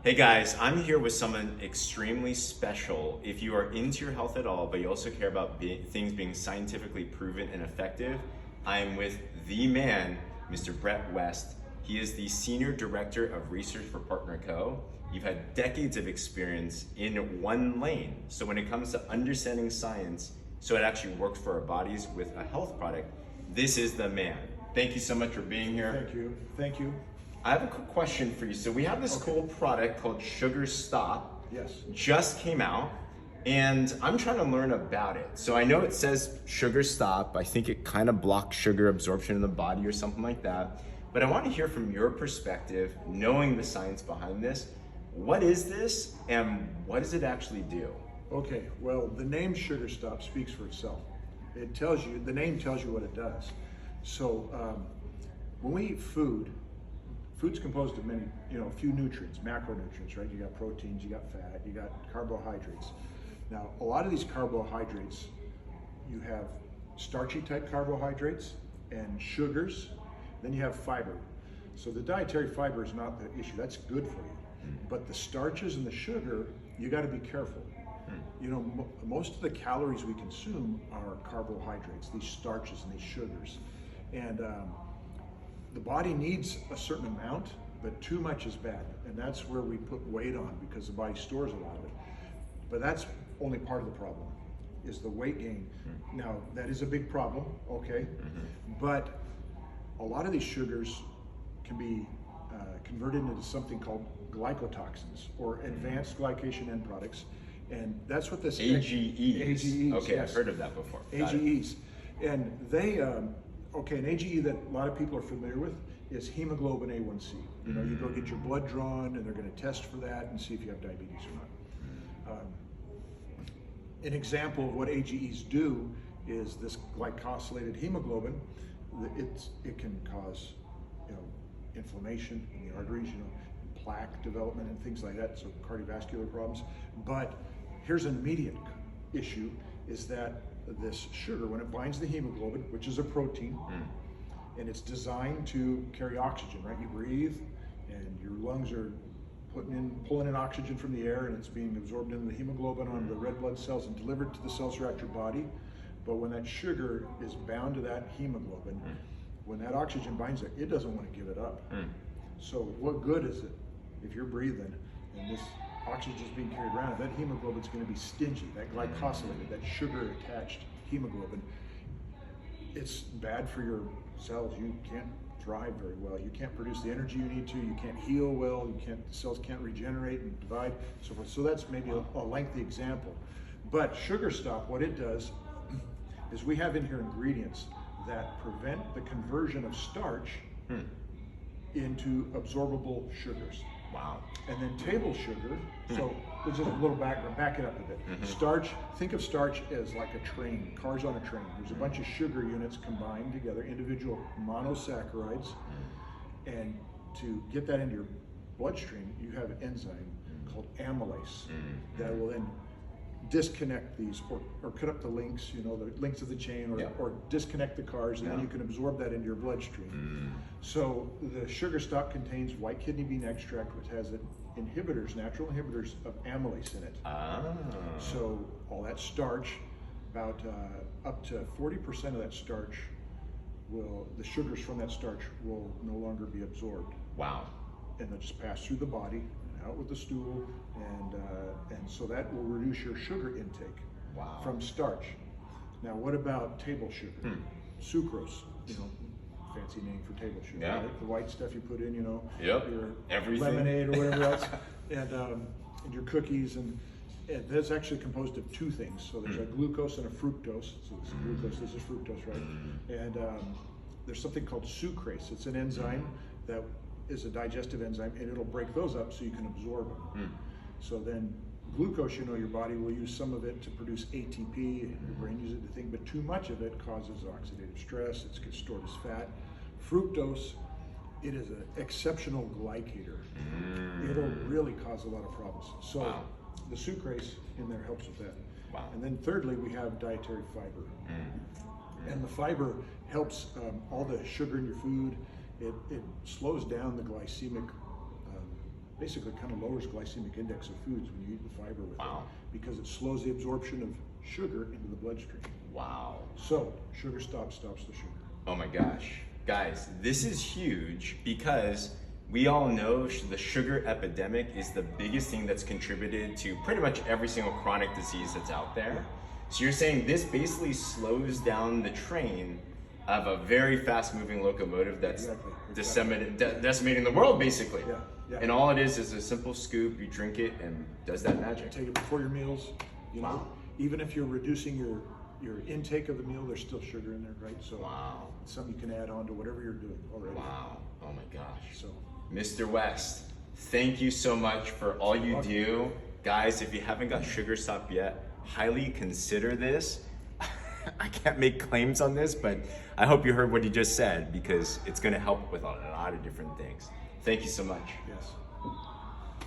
Hey guys, I'm here with someone extremely special. If you are into your health at all, but you also care about things being scientifically proven and effective, I'm with the man, Mr. Brett West. He is the Senior Director of Research for Partner Co. You've had decades of experience in one lane. So when it comes to understanding science, so it actually works for our bodies with a health product, this is the man. Thank you so much for being here. Thank you. Thank you. I have a quick question for you. So we have this cool product called Sugar Stop. Yes. Just came out, and I'm trying to learn about it. So I know it says Sugar Stop. I think it kind of blocks sugar absorption in the body or something like that. But I want to hear from your perspective, knowing the science behind this. What is this, and what does it actually do? Okay, well, the name Sugar Stop speaks for itself. It tells you, the name tells you what it does. So when we eat food's composed of many, a few nutrients, macronutrients, right? You got proteins, you got fat, you got carbohydrates. Now, a lot of these carbohydrates, you have starchy type carbohydrates and sugars, then you have fiber. So the dietary fiber is not the issue, that's good for you. But the starches and the sugar, you gotta be careful. Most of the calories we consume are carbohydrates, these starches and these sugars. And the body needs a certain amount, but too much is bad. And that's where we put weight on because the body stores a lot of it. But that's only part of the problem, is the weight gain. Now, that is a big problem, okay? But a lot of these sugars can be converted into something called glycotoxins, or advanced glycation end products. And that's what this AGEs. AGEs, okay, yes. I've heard of that before. AGEs. And they, okay, an AGE that a lot of people are familiar with is hemoglobin A1C. You go get your blood drawn and they're going to test for that and see if you have diabetes or not. An example of what AGEs do is this glycosylated hemoglobin. It can cause inflammation in the arteries, plaque development and things like that, so cardiovascular problems. But here's an immediate issue, is that this sugar, when it binds the hemoglobin, which is a protein, and it's designed to carry oxygen, right? You breathe and your lungs are pulling in oxygen from the air, and it's being absorbed into the hemoglobin onto the red blood cells and delivered to the cells throughout your body. But when that sugar is bound to that hemoglobin, when that oxygen binds it, it doesn't want to give it up. So what good is it if you're breathing and this oxygen is being carried around? That hemoglobin is going to be stingy, that glycosylated, that sugar attached hemoglobin. It's bad for your cells. You can't thrive very well. You can't produce the energy you need to. You can't heal well. The cells can't regenerate and divide, so forth. So that's maybe a lengthy example. But Sugar Stop, what it does is we have in here ingredients that prevent the conversion of starch into absorbable sugars. Wow. And then table sugar, so there's just a little back it up a bit. Starch, think of starch as like a train, cars on a train. There's a bunch of sugar units combined together, individual monosaccharides, and to get that into your bloodstream, you have an enzyme called amylase that will then disconnect these or cut up the links, the links of the chain, or disconnect the cars, and then you can absorb that into your bloodstream. So the Sugar Stop contains white kidney bean extract, which has natural inhibitors of amylase in it. So all that starch, about up to 40% of that starch the sugars from that starch will no longer be absorbed. Wow. And they'll just pass through the body, out with the stool, and so that will reduce your sugar intake from starch. Now, what about table sugar? Sucrose, fancy name for table sugar. Right? The white stuff you put in, your lemonade or whatever else, and your cookies, and that's actually composed of two things. So there's a glucose and a fructose. So this is glucose, this is fructose, right? And there's something called sucrase. It's an enzyme that is a digestive enzyme, and it'll break those up so you can absorb them. So then glucose, your body will use some of it to produce ATP, and your brain uses it to think, but too much of it causes oxidative stress. It gets stored as fat. Fructose, it is an exceptional glycator. It'll really cause a lot of problems. So the sucrase in there helps with that. And then thirdly, we have dietary fiber. And the fiber helps all the sugar in your food. It slows down the glycemic basically kind of lowers glycemic index of foods when you eat the fiber with Wow. it, because it slows the absorption of sugar into the bloodstream. Wow. So sugar stops the sugar. Oh my gosh. Guys, this is huge because we all know the sugar epidemic is the biggest thing that's contributed to pretty much every single chronic disease that's out there. So you're saying this basically slows down the train of a very fast moving locomotive that's Exactly. decimating the world basically. Yeah, yeah. And all it is a simple scoop, you drink it and does that magic. Take it before your meals. You know, Wow. even if you're reducing your intake of the meal, there's still sugar in there, right? So Wow. it's something you can add on to whatever you're doing already. Wow. Oh my gosh. So Mr. West, thank you so much for all you do. Guys, if you haven't got Sugar Stop yet, highly consider this. I can't make claims on this, but I hope you heard what he just said because it's going to help with a lot of different things. Thank you so much. yes.